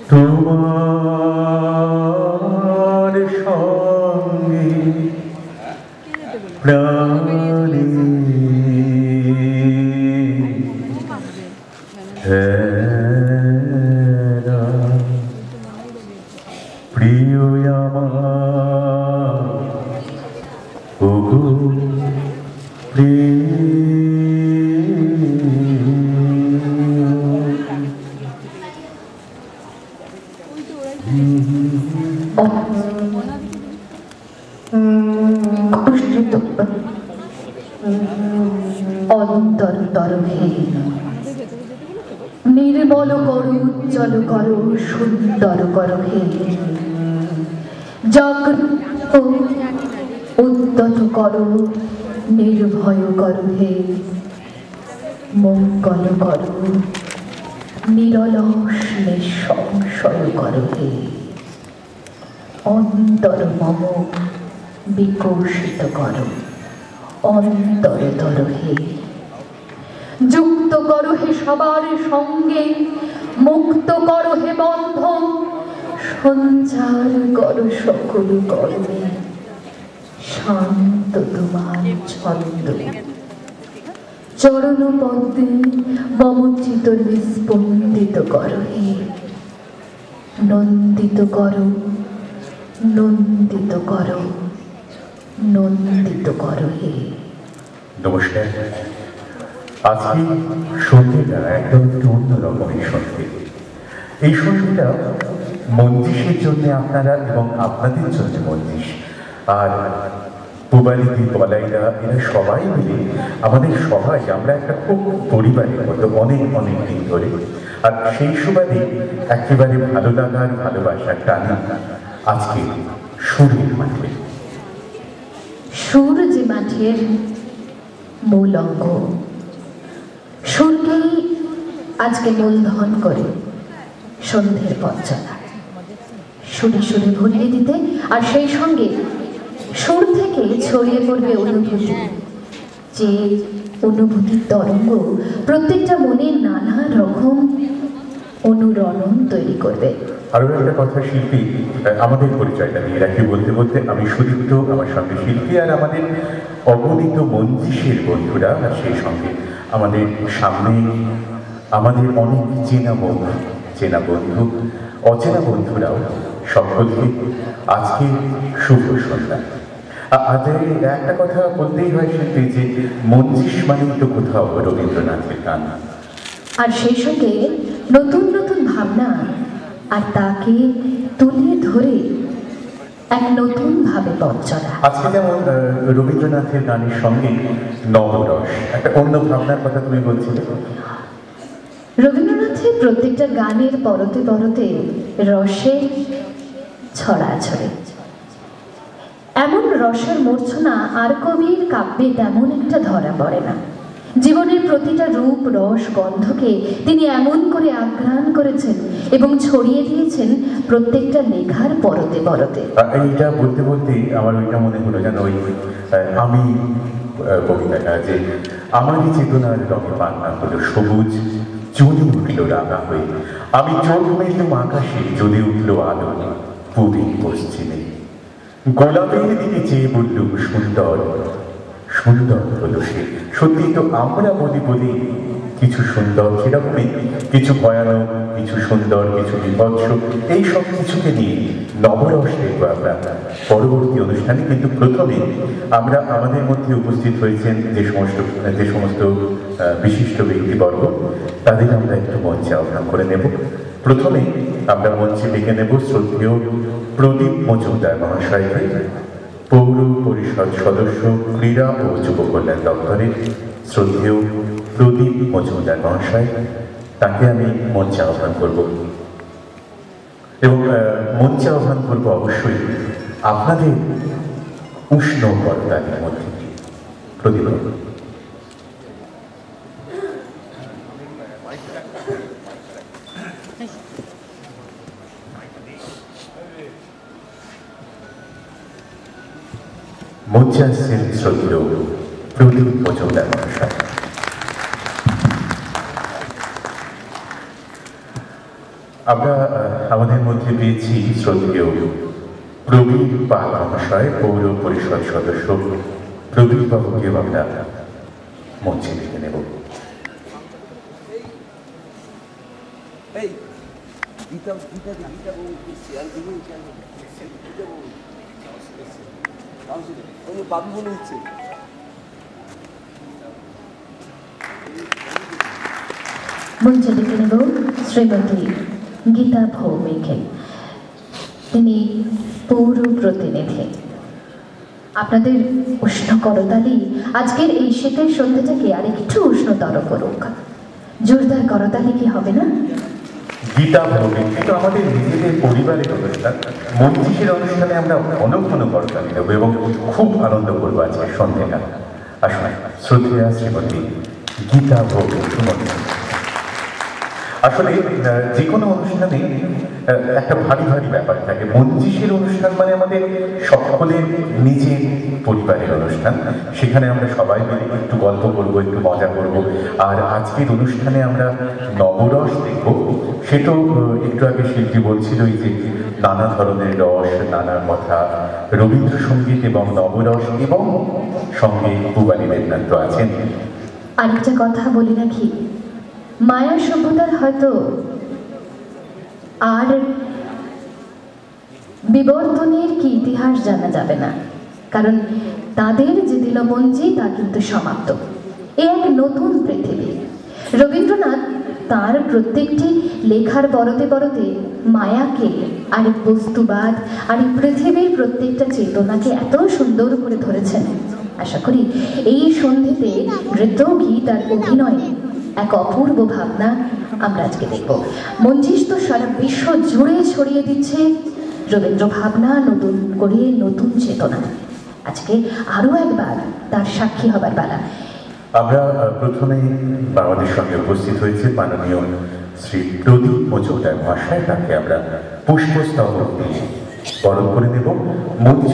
তোমার সঙ্গে প্রাণে প্রিয় আমার ওগো অন্তর তরভে নির্মল করো, উজ্জ্বল করো, সুন্দর করো হে। জাগ্রত উদ্যত করো, নির্ভয় করো হে। মঙ্গল করো, নিরলস নিঃসংশয় করো হে। অন্তর মম বিকশিত করো, অন্তরতর হে। যুক্ত করো হে সবার সঙ্গে, মুক্ত করো হে বন্ধন, সঞ্চার করো সকল কর্মে, শান্ত তোমার ছন্দ। চরণ পদ্মে মম চিত্ত নিস্পন্দিত করো হে। নন্দিত করো, নন্দিত করো, নন্দিত করো হে। নমস্কার। আজকে সন্ধ্যেটা একদম একটু অন্যরকমের সন্ধ্যে। এই সন্ধ্যেটা মঞ্জিশের জন্য আপনারা এবং আপনাদের জন্য মঞ্জিশ, আর পুবালিদি বলাইরা এরা সবাই মিলে আমাদের সবাই আমরা একটা খুব পরিবারের মতো অনেক অনেক দিন ধরে, আর সেই সুবাদে একেবারে ভালো লাগার ভালোবাসার টানা আজকে সুরের মাঠে। সুর যে মাঠের মূল অঙ্গ, সুরকেই আজকে মূলধন করে সন্ধ্যের পথ চলা, সুরে সুরে ভরিয়ে দিতে, আর সেই সঙ্গে সুর থেকে ছড়িয়ে পড়বে অনুভূতি, যে অনুভূতির তরঙ্গ প্রত্যেকটা মনে নানা রকম অনুরণন তৈরি করবে। আরো একটা কথা, শিল্পী আমাদের পরিচয়টা নিয়ে রাখি বলতে বলতে, আমি সুদীপ্ত, আমার সঙ্গে শিল্পী, আর আমাদের অগণিত মঞ্জিশের বন্ধুরা, আর সেই সঙ্গে আমাদের সামনে আমাদের অনেক চেনা বন্ধু, অচেনা বন্ধুরাও সকলকে আজকে শুভ সন্ধ্যা। আজ একটা কথা বলতেই হয় শিল্পী, যে মঞ্জিশ মানেই তো কোথাও রবীন্দ্রনাথের গান, আর সেই সঙ্গে নতুন নতুন ভাবনা, আর তাকে তুলে ধরে এক নতুন ভাবে পথ চলা। আজকে যেমন রবীন্দ্রনাথের গানের সঙ্গে নবরস, একটা অন্য ভাবনার কথা তুমি বলছিলে। রবীন্দ্রনাথের প্রত্যেকটা গানের পরতে পরতে রসের ছড়াছড়ে, এমন রসের মূর্ছনা আর কবির কাব্যে তেমন একটা ধরা পড়ে না। জীবনের প্রতিটা রূপ, রস, গন্ধকে তিনি এমন করে আঘ্রাণ করেছেন এবং ছড়িয়ে দিয়েছেন প্রত্যেকটা লেখার পরতে পরতে। এইটা বলতে বলতেই আমার ওইটা মনে হলো, যেন ওই আমি কবিতাটা, যে আমারই চেতনার রঙে বাংলা হলো সবুজ, জ্বলে উঠল রাঙা হয়ে, আমি চোখ মেললুম আকাশে, জ্বলে উঠল আলো পূবে পশ্চিমে, গোলাপের দিকে চেয়ে বললুম সুন্দর, সুন্দর হলো সে। সত্যি তো আমরা বলি কিছু সুন্দর, সেরকমই কিছু ভয়ানক, কিছু সুন্দর, কিছু বিভৎস, এই সব কিছুকে নিয়ে নবরস দেখব আমরা পরবর্তী অনুষ্ঠানে। কিন্তু প্রথমে আমরা আমাদের মধ্যে উপস্থিত হয়েছেন যে সমস্ত বিশিষ্ট ব্যক্তিবর্গ, তাদের আমরা একটু মঞ্চে আহ্বান করে নেব। প্রথমে আমরা মঞ্চে ডেকে নেব শ্রদ্ধেয় প্রদীপ মজুমদার মহাশয়কে, পৌর পরিষদ সদস্য, ক্রীড়া ও যুব কল্যাণ দপ্তরের শ্রদ্ধেয় প্রদীপ মজুমদার মহাশয়, তাকে আমি মঞ্চে আহ্বান করব। এবং মঞ্চে আহ্বান করবো অবশ্যই আপনাদের উষ্ণ করতালির মধ্যে দিয়ে। প্রদীপ, মঞ্চে আসছেন শ্রদ্ধেয় প্রদীপ মজুমদার মহাশয়। আমরা আমাদের মধ্যে পেয়েছি শ্রদ্ধেয় প্রবীর পাল মহাশয়, পৌর পরিষদ সদস্য প্রবীর বাবুকেও আমরা মঞ্চে ডেকে নেব। বাবু বলে দিচ্ছে মঞ্চে ডেকে নেব শ্রীমতী গীতা ভৌমিককে। তিনি পৌর প্রতিনিধি। আপনাদের উষ্ণ করতালি আজকের এই শীতের সন্ধ্যাটাকে আর একটু উষ্ণতর করুক। জোরদার করতালি কি হবে না? গীতা ভৌমিক কিন্তু আমাদের নিজেদের পরিবারের অনুষ্ঠান, মঞ্চিসের অনুষ্ঠানে আমরা ঘন করতালি দেবো এবং খুব আনন্দ করবো আজকের সন্ধ্যাটা। আসলে শ্রদ্ধেয়া শ্রীমতী গীতা ভৌমিক সুমন্ত্রী। আসলে যে কোনো অনুষ্ঠানে একটা ভারী ব্যাপার থাকে। মঞ্চিসের অনুষ্ঠান মানে আমাদের সকলের নিজের পরিবারের অনুষ্ঠান। সেখানে আমরা সবাই মিলে একটু গল্প করবো, একটু মজা করবো। আর আজকের অনুষ্ঠানে আমরা নবরস দেখবো। সেটাও একটু আগে শিল্পী বলছিলই যে নানা ধরনের রস, নানা কথা, রবীন্দ্রসঙ্গীত এবং নবরস, এবং সঙ্গে পূবালী বেদান্ত আছেন। আরেকটা কথা বলি রাখি, মায়া সভ্যতার হয়তো আর বিবর্তনের কি ইতিহাস জানা যাবে না, কারণ তাদের যে দিনপঞ্জি তা কিন্তু সমাপ্ত। এ এক নতুন পৃথিবী। রবীন্দ্রনাথ তার প্রত্যেকটি লেখার পরতে মায়াকে আর বস্তুবাদ আর পৃথিবীর প্রত্যেকটা চেতনাকে এত সুন্দর করে ধরেছেন। আশা করি এই সন্ধ্যেতে নৃত্য, গীত আর অভিনয়ে এক অপূর্ব ভাবনা আমরা আজকে দেখব। মঞ্চিস তো সারা বিশ্ব জুড়ে ছড়িয়ে দিচ্ছে রবীন্দ্র ভাবনা, নতুন করে নতুন চেতনা। আজকে আরো একবার তার সাক্ষী হবার বেলা। আমরা প্রথমেই আমাদের সঙ্গে উপস্থিত হয়েছে মাননীয় শ্রী প্রদীপ মজুমদার মহাশয়। তাকে আমরা পুষ্পস্তবক দিয়ে বরণ করে নেব। মঞ্চ